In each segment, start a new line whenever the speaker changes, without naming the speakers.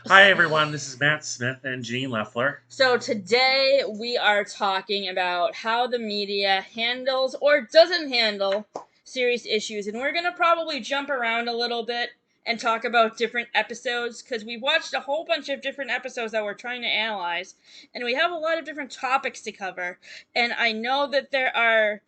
Hi everyone, this is Matt Smith and Janine Leffler.
So today we are talking about how the media handles or doesn't handle serious issues, and we're gonna probably jump around a little bit and talk about different episodes because we've watched a whole bunch of different episodes that we're trying to analyze, and we have a lot of different topics to cover. And I know that there are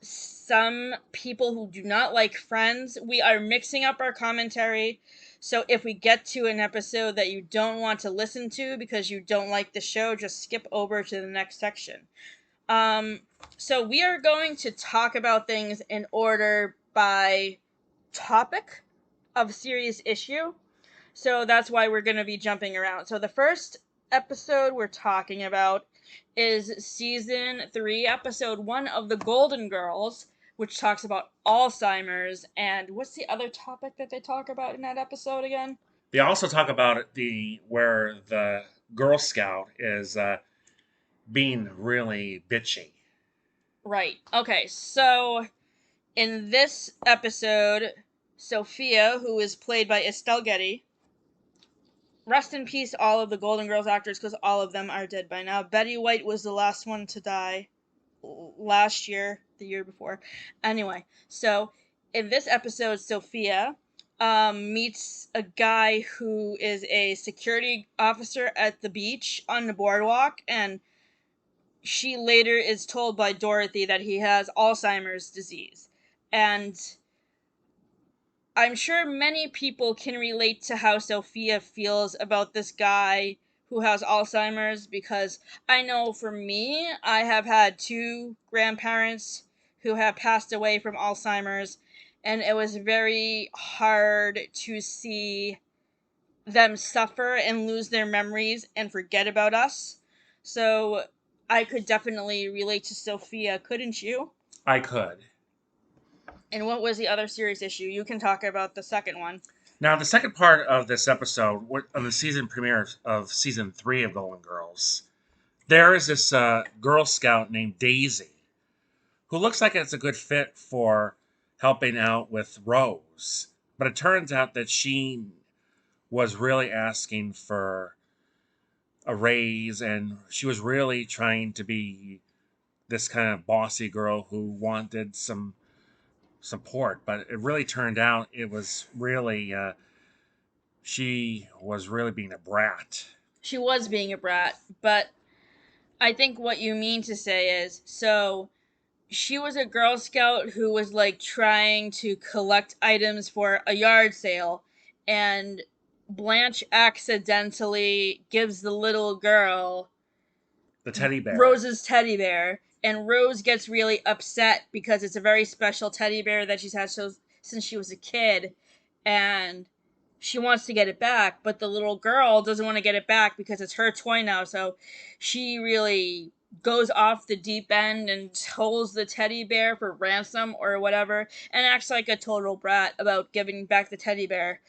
some people who do not like Friends. We are mixing up our commentary. So if we get to an episode that you don't want to listen to because you don't like the show, just skip over to the next section. Um, so we are going to talk about things in order by topic of serious issue. So that's why we're going to be jumping around. So the first episode we're talking about is season 3, episode 1 of The Golden Girls, which talks about Alzheimer's. And what's the other topic that they talk about in that episode again?
They also talk about the where the Girl Scout is being really bitchy.
Right. Okay, so in this episode, Sophia, who is played by Estelle Getty, rest in peace, all of the Golden Girls actors, because all of them are dead by now. Betty White was the last one to die last year, the year before. Anyway, so in this episode, Sophia meets a guy who is a security officer at the beach on the boardwalk, and she later is told by Dorothy that he has Alzheimer's disease. And I'm sure many people can relate to how Sophia feels about this guy who has Alzheimer's, because I know for me, I have had two grandparents who have passed away from Alzheimer's, and it was very hard to see them suffer and lose their memories and forget about us. So I could definitely relate to Sophia, couldn't you?
I could.
And what was the other serious issue? You can talk about the second one.
Now, the second part of this episode, of the season premiere of season 3 of Golden Girls, there is this Girl Scout named Daisy who looks like it's a good fit for helping out with Rose. But it turns out that she was really asking for a raise and she was really trying to be this kind of bossy girl who wanted some support, but it really turned out it was really she was really being a brat.
She was being a brat, but I think what you mean to say is, so she was a Girl Scout who was like trying to collect items for a yard sale, and Blanche accidentally gives the little girl
The teddy bear.
Rose's teddy bear, and Rose gets really upset because it's a very special teddy bear that she's had since she was a kid, and she wants to get it back, but the little girl doesn't want to get it back because it's her toy now. So she really goes off the deep end and holds the teddy bear for ransom or whatever, and acts like a total brat about giving back the teddy bear.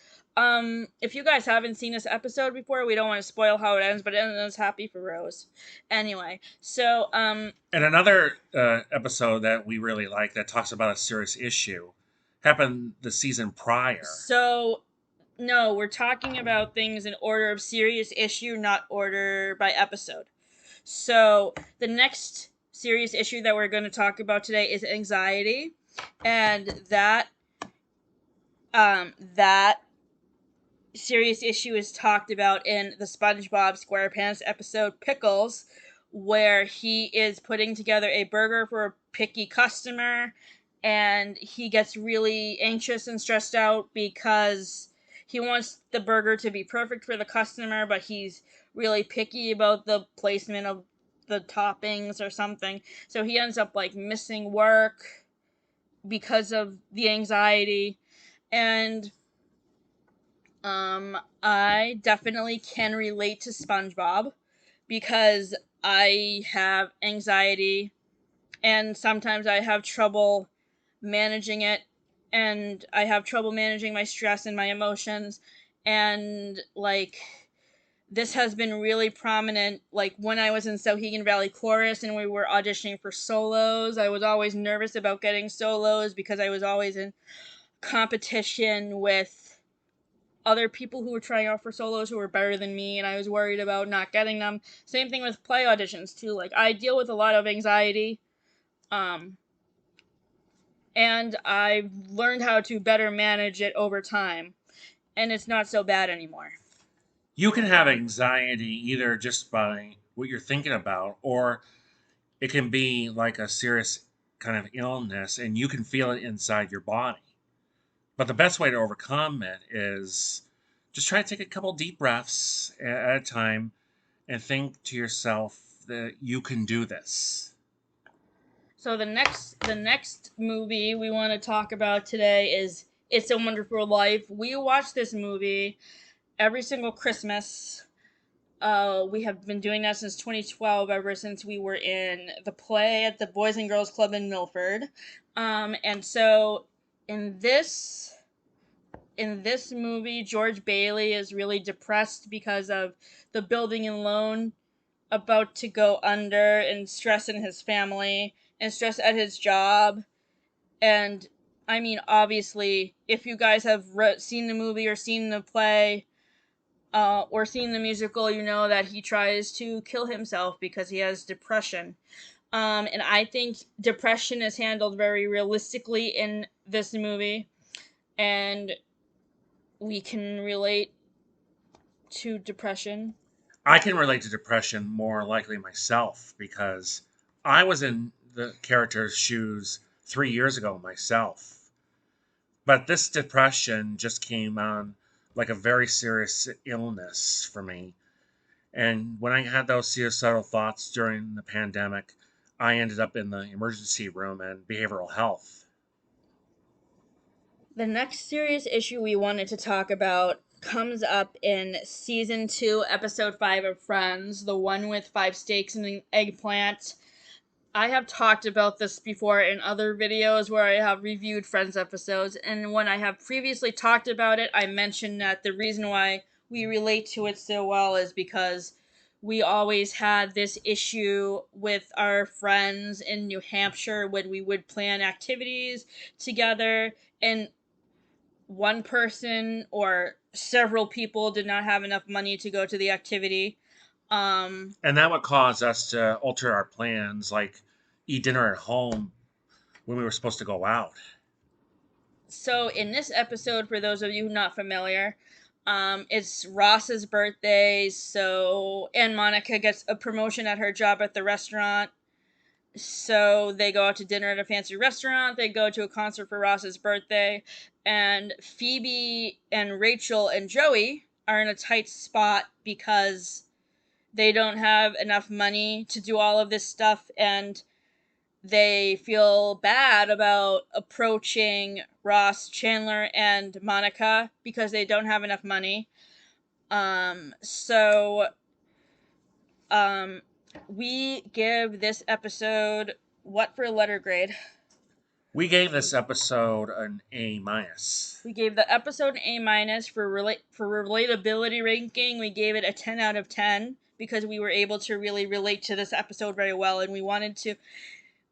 If you guys haven't seen this episode before, we don't want to spoil how it ends, but it ends happy for Rose. Anyway, so
And another episode that we really like that talks about a serious issue happened the season prior.
so no, we're talking about things in order of serious issue, not order by episode. So the next serious issue that we're going to talk about today is anxiety, and that serious issue is talked about in the Spongebob Squarepants episode Pickles, where he is putting together a burger for a picky customer, and he gets really anxious and stressed out because he wants the burger to be perfect for the customer, but he's really picky about the placement of the toppings or something. So he ends up like missing work because of the anxiety. And I definitely can relate to SpongeBob because I have anxiety and sometimes I have trouble managing it, and I have trouble managing my stress and my emotions, and like this has been really prominent like when I was in Sohegan Valley Chorus and we were auditioning for solos. I was always nervous about getting solos because I was always in competition with other people who were trying out for solos who were better than me, and I was worried about not getting them. Same thing with play auditions too. Like, I deal with a lot of anxiety, and I've learned how to better manage it over time, and it's not so bad anymore.
You can have anxiety either just by what you're thinking about, or it can be like a serious kind of illness and you can feel it inside your body. But the best way to overcome it is just try to take a couple deep breaths at a time and think to yourself that you can do this.
So the next movie we want to talk about today is It's a Wonderful Life. We watch this movie every single Christmas. We have been doing that since 2012, ever since we were in the play at the Boys and Girls Club in Milford. And so in this movie, George Bailey is really depressed because of the building and loan about to go under, and stress in his family, and stress at his job. And I mean, obviously, if you guys have seen the movie or seen the play, or seen the musical, you know that he tries to kill himself because he has depression. And I think depression is handled very realistically in this movie, and we can relate to depression.
I can relate to depression more likely myself because I was in the character's shoes 3 years ago myself. But this depression just came on like a very serious illness for me. And when I had those suicidal thoughts during the pandemic, I ended up in the emergency room and behavioral health.
The next serious issue we wanted to talk about comes up in season 2, episode 5 of Friends, the one with 5 steaks and an eggplant. I have talked about this before in other videos where I have reviewed Friends episodes, and when I have previously talked about it, I mentioned that the reason why we relate to it so well is because we always had this issue with our friends in New Hampshire when we would plan activities together, and one person or several people did not have enough money to go to the activity.
And that would cause us to alter our plans, like eat dinner at home when we were supposed to go out.
So in this episode, for those of you not familiar, it's Ross's birthday. So and Monica gets a promotion at her job at the restaurant. So they go out to dinner at a fancy restaurant. They go to a concert for Ross's birthday, and Phoebe and Rachel and Joey are in a tight spot because they don't have enough money to do all of this stuff, and they feel bad about approaching Ross, Chandler, and Monica because they don't have enough money. So we give this episode what for letter grade?
We gave this episode an A minus.
We gave the episode an A minus for relatability ranking. We gave it a 10 out of 10 because we were able to really relate to this episode very well, and we wanted to.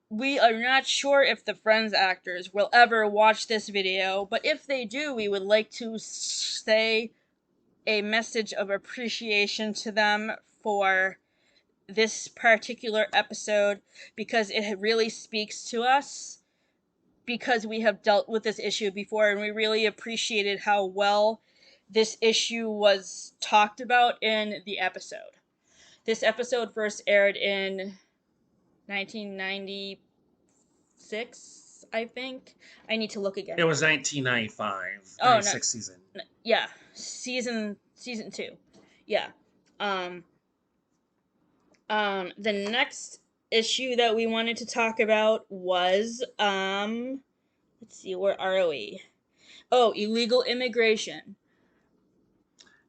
We are not sure if the Friends actors will ever watch this video, but if they do, we would like to say a message of appreciation to them for this particular episode because it really speaks to us, because we have dealt with this issue before and we really appreciated how well this issue was talked about in the episode. This episode first aired in 1996, I think. I need to look again.
It was 1995, 96 season.
Yeah, season 2. Yeah. The next issue that we wanted to talk about was let's see, where are we? Oh, illegal immigration.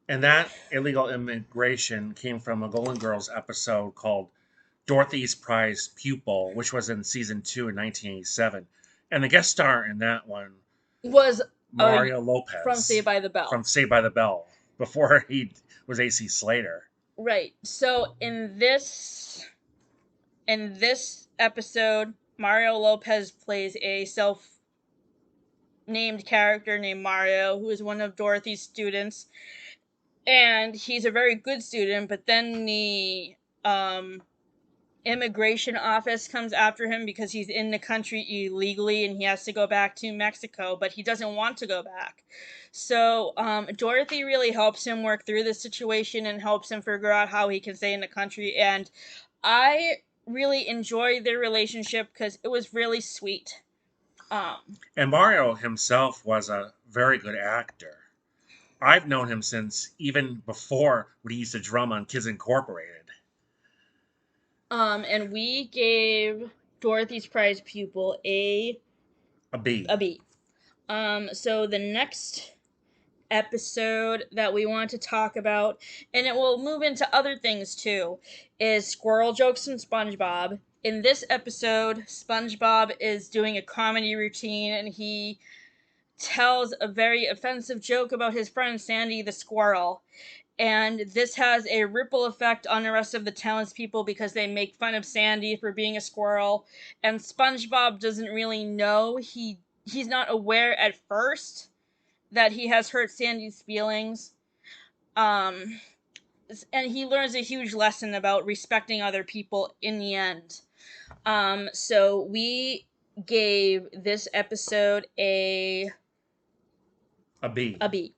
And that illegal immigration came from a Golden Girls episode called Dorothy's Prized Pupil, which was in season 2 in 1987. And the guest star in that one
was
Mario Lopez
from Saved by the Bell.
From Saved by the Bell, before he was AC Slater.
Right. So in this episode, Mario Lopez plays a named character named Mario, who is one of Dorothy's students, and he's a very good student. But then the immigration office comes after him because he's in the country illegally and he has to go back to Mexico, but he doesn't want to go back. So Dorothy really helps him work through the situation and helps him figure out how he can stay in the country. And I really enjoyed their relationship because it was really sweet.
And Mario himself was a very good actor. I've known him since even before when he used to drum on Kids Incorporated.
And we gave Dorothy's prize pupil
A B.
a B. So the next episode that we want to talk about, and it will move into other things too, is Squirrel Jokes from SpongeBob. In this episode, SpongeBob is doing a comedy routine and he tells a very offensive joke about his friend Sandy the squirrel. And this has a ripple effect on the rest of the townspeople because they make fun of Sandy for being a squirrel. And SpongeBob doesn't really know. He's not aware at first that he has hurt Sandy's feelings. And he learns a huge lesson about respecting other people in the end. So we gave this episode a
B.
A B.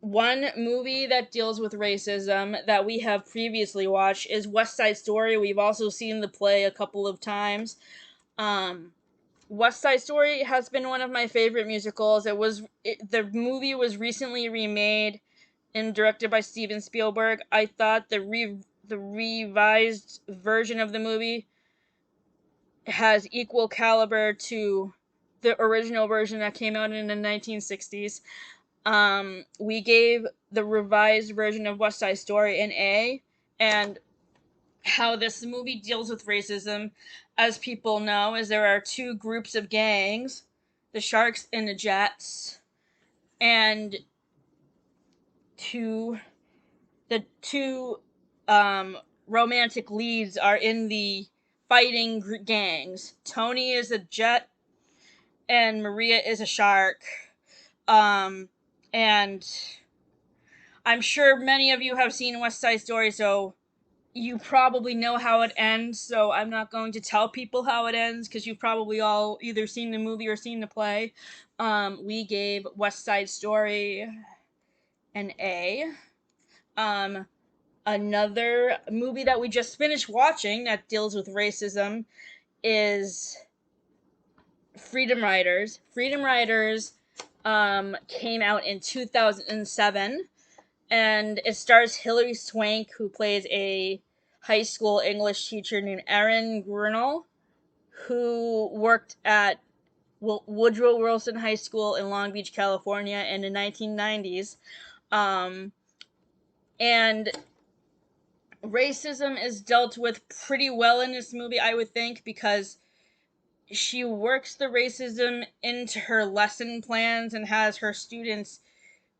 One movie that deals with racism that we have previously watched is West Side Story. We've also seen the play a couple of times. West Side Story has been one of my favorite musicals. The movie was recently remade and directed by Steven Spielberg. I thought the revised version of the movie has equal caliber to the original version that came out in the 1960s. We gave the revised version of West Side Story an A, and how this movie deals with racism, as people know, is there are two groups of gangs, the Sharks and the Jets, and the two romantic leads are in the fighting gangs. Tony is a Jet, and Maria is a Shark. And I'm sure many of you have seen West Side Story, so you probably know how it ends, so I'm not going to tell people how it ends because you've probably all either seen the movie or seen the play. We gave West Side Story an A. Another movie that we just finished watching that deals with racism is Freedom Riders. Freedom Riders came out in 2007, and it stars Hilary Swank, who plays a high school English teacher named Erin Grinnell, who worked at Woodrow Wilson High School in Long Beach, California in the 1990s. And racism is dealt with pretty well in this movie, I would think, because she works the racism into her lesson plans and has her students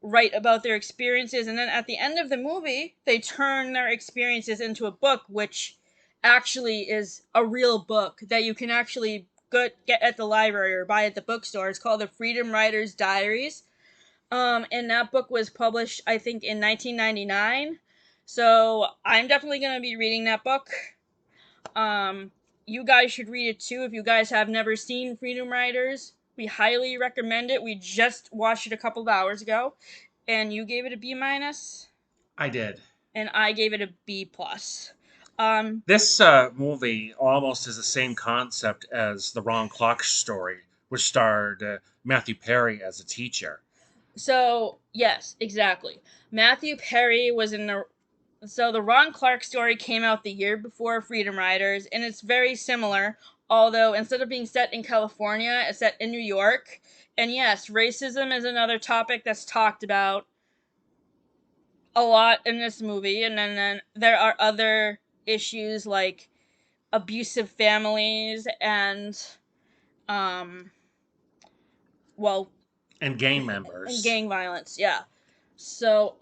write about their experiences, and then at the end of the movie they turn their experiences into a book, which actually is a real book that you can actually get at the library or buy at the bookstore. It's called the Freedom Riders Diaries, and that book was published, I think, in 1999. So I'm definitely going to be reading that book. You guys should read it too if you guys have never seen Freedom Riders. We highly recommend it. We just watched it a couple of hours ago, and you gave it a B minus.
I did.
And I gave it a B plus.
This movie almost is the same concept as The Ron Clark Story, which starred Matthew Perry as a teacher.
So yes, exactly. Matthew Perry was in the. So the Ron Clark Story came out the year before Freedom Riders, and it's very similar. Although instead of being set in California, it's set in New York. And yes, racism is another topic that's talked about a lot in this movie. And then there are other issues like abusive families and, well,
And gang members.
and gang violence. Yeah. So,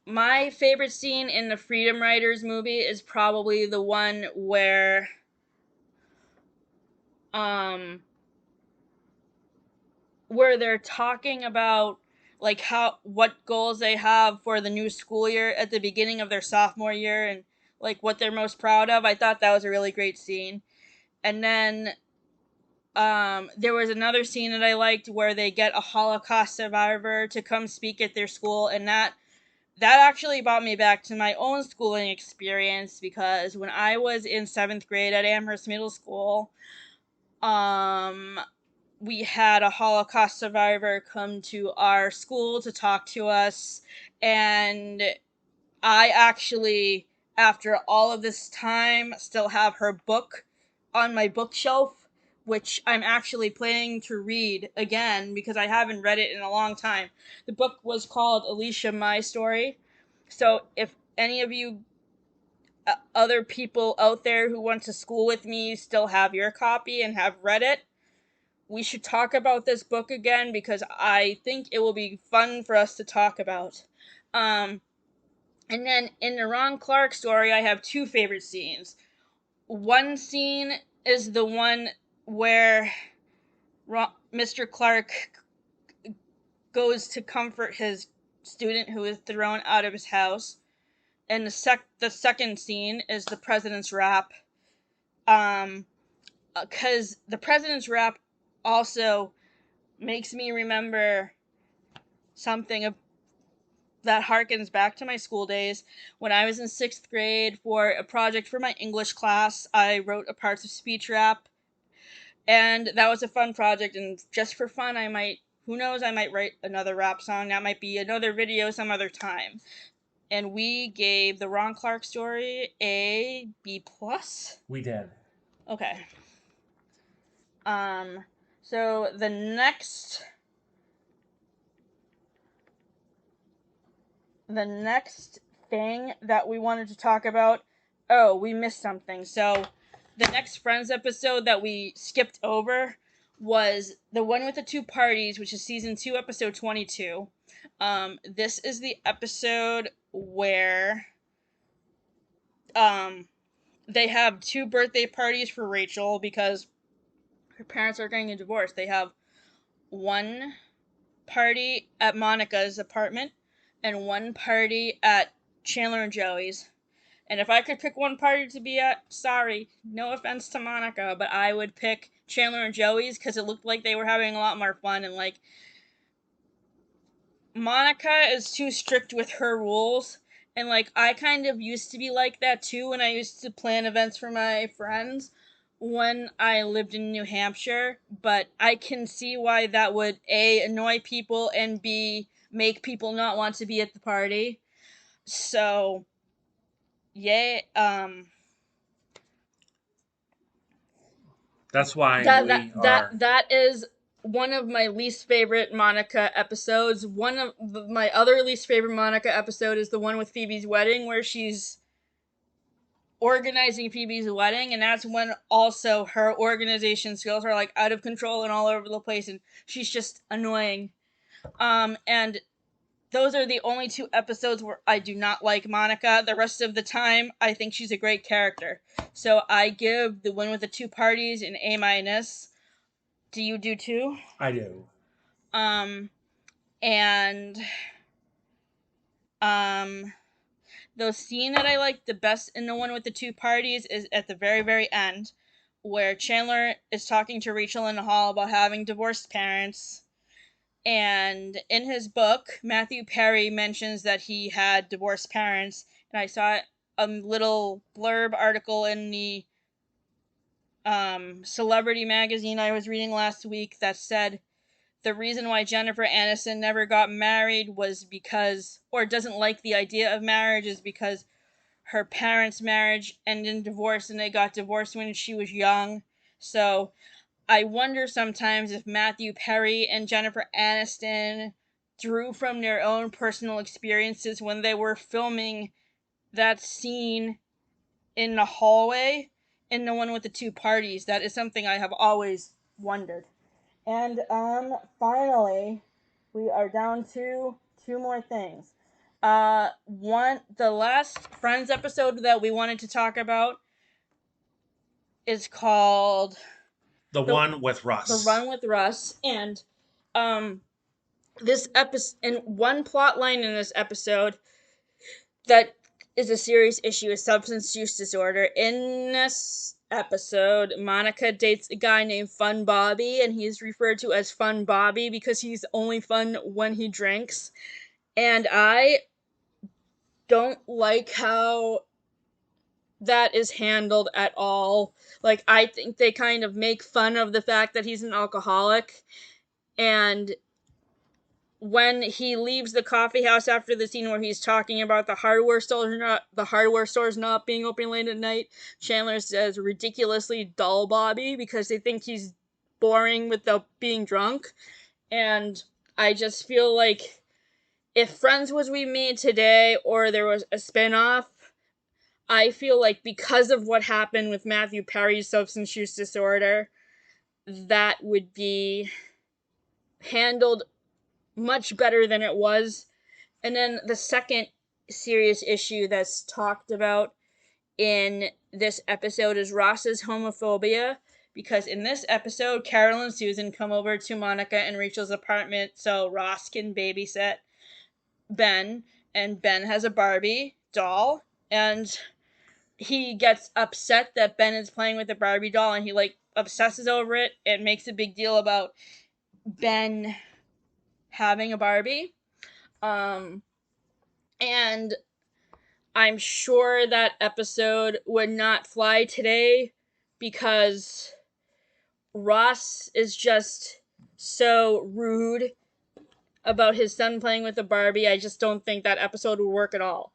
my favorite scene in the Freedom Riders movie is probably the one where um, where they're talking about like what goals they have for the new school year at the beginning of their sophomore year and like what they're most proud of. I thought that was a really great scene. And then there was another scene that I liked where they get a Holocaust survivor to come speak at their school, and that actually brought me back to my own schooling experience, because when I was in 7th grade at Amherst Middle School, um we had a Holocaust survivor come to our school to talk to us, and I actually, after all of this time, still have her book on my bookshelf, which I'm actually planning to read again because I haven't read it in a long time. The book was called Alicia My Story. So if any of you other people out there who went to school with me still have your copy and have read it, we should talk about this book again because I think it will be fun for us to talk about. Um, and then in the Ron Clark story, I have two favorite scenes. One scene is the one where Mr. Clark goes to comfort his student who is thrown out of his house. And the second scene is the president's rap. Because the president's rap also makes me remember something that harkens back to my school days. When I was in 6th grade for a project for my English class, I wrote a parts of speech rap, and that was a fun project. And just for fun, who knows, I might write another rap song. That might be another video some other time. And we gave the Ron Clark story a B plus.
We did.
Okay. So the next thing that we wanted to talk about, oh, we missed something. So the next Friends episode that we skipped over was the one with the two parties, which is season 2, episode 22. This is the episode where they have two birthday parties for Rachel because her parents are getting a divorce. They have one party at Monica's apartment and one party at Chandler and Joey's. And if I could pick one party to be at, sorry, no offense to Monica, but I would pick Chandler and Joey's because it looked like they were having a lot more fun. And like, Monica is too strict with her rules. And like, I kind of used to be like that too when I used to plan events for my friends when I lived in New Hampshire. But I can see why that would A, annoy people, and B, make people not want to be at the party. So, yeah,
That's why
that
we
that that
are.
that is one of my least favorite Monica episodes. One of my other least favorite Monica episode is the one with Phoebe's wedding, where she's organizing Phoebe's wedding, and that's when also her organization skills are like out of control and all over the place, and she's just annoying. And those are the only two episodes where I do not like Monica. The rest of the time, I think she's a great character. So I give the one with the two parties an A minus. Do you do too?
I do.
And um the scene that I like the best in the one with the two parties is at the very, very end, where Chandler is talking to Rachel in the hall about having divorced parents. And in his book, Matthew Perry mentions that he had divorced parents. And I saw a little blurb article in the celebrity magazine I was reading last week that said the reason why Jennifer Aniston never got married was because, or doesn't like the idea of marriage, is because her parents' marriage ended in divorce and they got divorced when she was young. So I wonder sometimes if Matthew Perry and Jennifer Aniston drew from their own personal experiences when they were filming that scene in the hallway in the one with the two parties. That is something I have always wondered. And finally, we are down to two more things. The last Friends episode that we wanted to talk about is called
The one with Russ.
The Run with Russ, and this episode, and one plot line in this episode that is a serious issue is substance use disorder. In this episode, Monica dates a guy named Fun Bobby, and he's referred to as Fun Bobby because he's only fun when he drinks. And I don't like how that is handled at all. Like, I think they kind of make fun of the fact that he's an alcoholic, and when he leaves the coffee house after the scene where he's talking about the hardware stores not being open late at night, Chandler says ridiculously dull Bobby because they think he's boring without being drunk. And I just feel like if Friends was remade today or there was a spin-off, I feel like because of what happened with Matthew Perry's substance use disorder, that would be handled much better than it was. And then the second serious issue that's talked about in this episode is Ross's homophobia, because in this episode, Carol and Susan come over to Monica and Rachel's apartment so Ross can babysit Ben, and Ben has a Barbie doll, and he gets upset that Ben is playing with the Barbie doll, and he like obsesses over it and makes a big deal about Ben having a Barbie. And I'm sure that episode would not fly today because Ross is just so rude about his son playing with a Barbie. I just don't think that episode would work at all.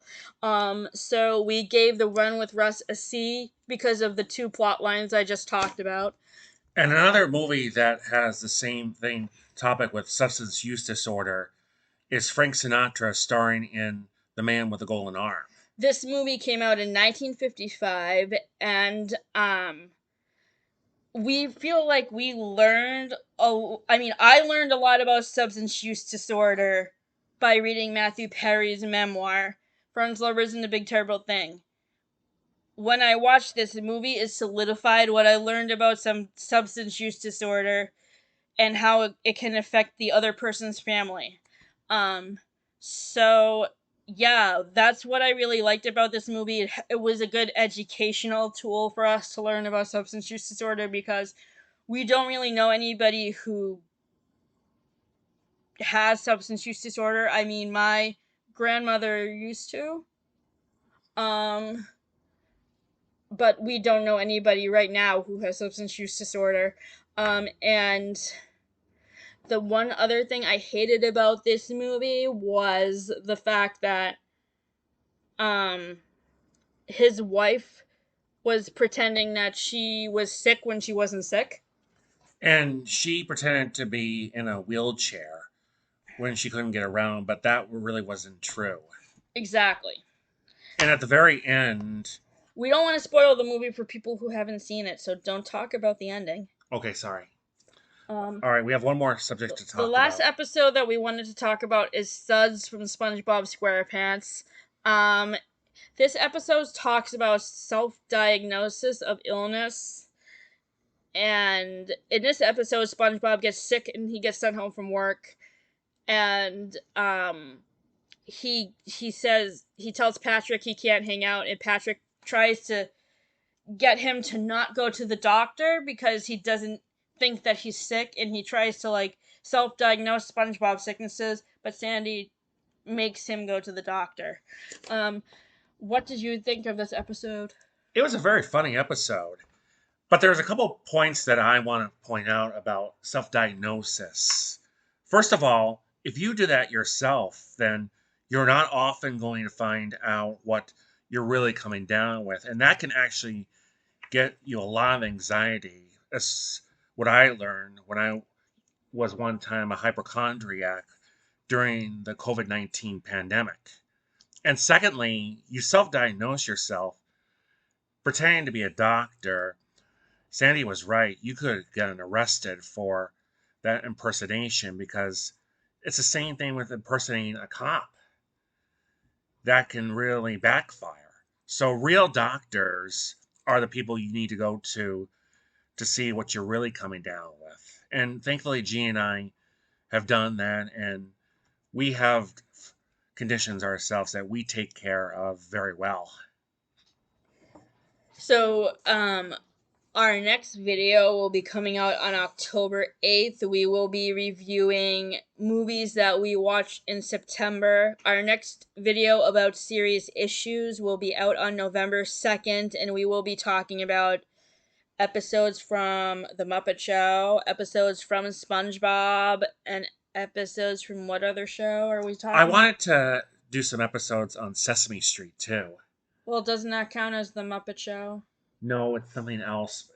So we gave The Run with Russ a C because of the two plot lines I just talked about.
And another movie that has the same thing topic with substance use disorder is Frank Sinatra starring in The Man with the Golden Arm.
This movie came out in 1955, and we feel like we learned I learned a lot about substance use disorder by reading Matthew Perry's memoir, Friends, Lovers, and the Big Terrible Thing. When I watched this movie, it solidified what I learned about some substance use disorder and how it can affect the other person's family. So yeah, that's what I really liked about this movie. It was a good educational tool for us to learn about substance use disorder because we don't really know anybody who has substance use disorder. I mean, my grandmother used to. But we don't know anybody right now who has substance use disorder. And the one other thing I hated about this movie was the fact that his wife was pretending that she was sick when she wasn't sick.
And she pretended to be in a wheelchair when she couldn't get around, but that really wasn't true.
Exactly.
And at the very end...
We don't want to spoil the movie for people who haven't seen it, so don't talk about the ending.
Okay, sorry. All right, we have one more subject to talk about.
The last episode that we wanted to talk about is Suds from Spongebob Squarepants. This episode talks about self-diagnosis of illness. And in this episode, SpongeBob gets sick and he gets sent home from work. And he tells Patrick he can't hang out, and Patrick tries to get him to not go to the doctor because he doesn't think that he's sick, and he tries to like self-diagnose SpongeBob sicknesses, but Sandy makes him go to the doctor. What did you think of this episode?
It was a very funny episode, but there's a couple points that I want to point out about self-diagnosis. First of all, if you do that yourself, then you're not often going to find out what you're really coming down with, and that can actually get you a lot of anxiety. That's what I learned when I was one time a hypochondriac during the COVID-19 pandemic. And secondly, you self-diagnose yourself pretending to be a doctor. Sandy was right. You could get arrested for that impersonation because it's the same thing with impersonating a cop. That can really backfire. So real doctors are the people you need to go to to see what you're really coming down with. And thankfully, G and I have done that, and we have conditions ourselves that we take care of very well.
So, our next video will be coming out on October 8th. We will be reviewing movies that we watched in September. Our next video about serious issues will be out on November 2nd, and we will be talking about episodes from The Muppet Show, episodes from SpongeBob, and episodes from what other show are we talking
I
about?
wanted to do some episodes on Sesame Street too.
Well, doesn't that count as The Muppet Show?
No, it's something else.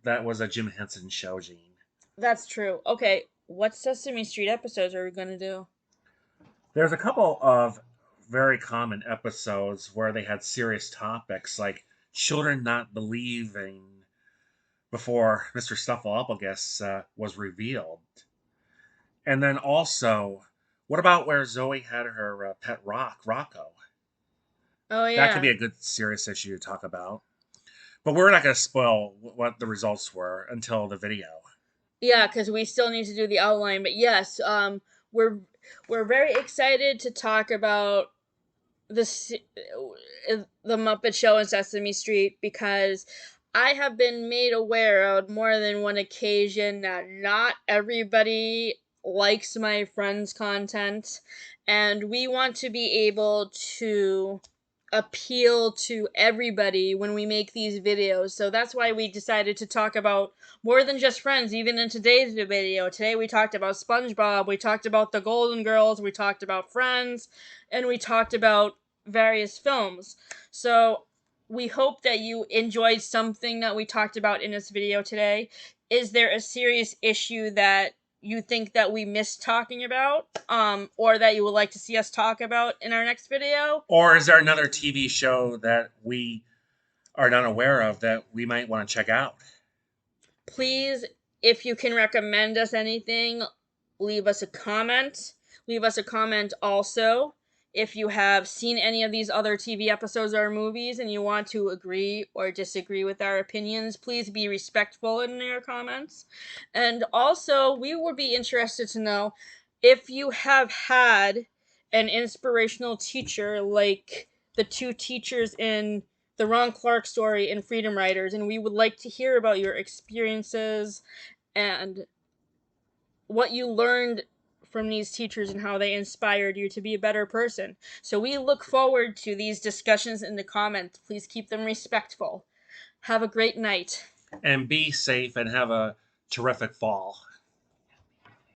That was a Jim Henson show, Gene.
That's true. Okay, what Sesame Street episodes are we going to do?
There's a couple of very common episodes where they had serious topics, like children not believing before Mr. Stuffleuppagus was revealed. And then also, what about where Zoe had her pet Rocco?
Oh,
That could
yeah.
be a good serious issue to talk about. But we're not going to spoil what the results were until the video.
Yeah, because we still need to do the outline. But yes, we're we're very excited to talk about the the Muppet Show and Sesame Street because I have been made aware on more than one occasion that not everybody likes my friends' content, and we want to be able to appeal to everybody when we make these videos. So that's why we decided to talk about more than just Friends, even in today's video. Today we talked about SpongeBob, we talked about the Golden Girls, we talked about Friends, and we talked about various films. So we hope that you enjoyed something that we talked about in this video today. Is there a serious issue that you think that we missed talking about, or that you would like to see us talk about in our next video?
Or is there another TV show that we are not aware of that we might want to check out?
Please, if you can recommend us anything, leave us a comment. Leave us a comment also if you have seen any of these other TV episodes or movies and you want to agree or disagree with our opinions. Please be respectful in your comments. And also, we would be interested to know if you have had an inspirational teacher like the two teachers in the Ron Clark story in Freedom Riders, and we would like to hear about your experiences and what you learned from these teachers and how they inspired you to be a better person. So we look forward to these discussions in the comments. Please keep them respectful. Have a great night.
And be safe and have a terrific fall.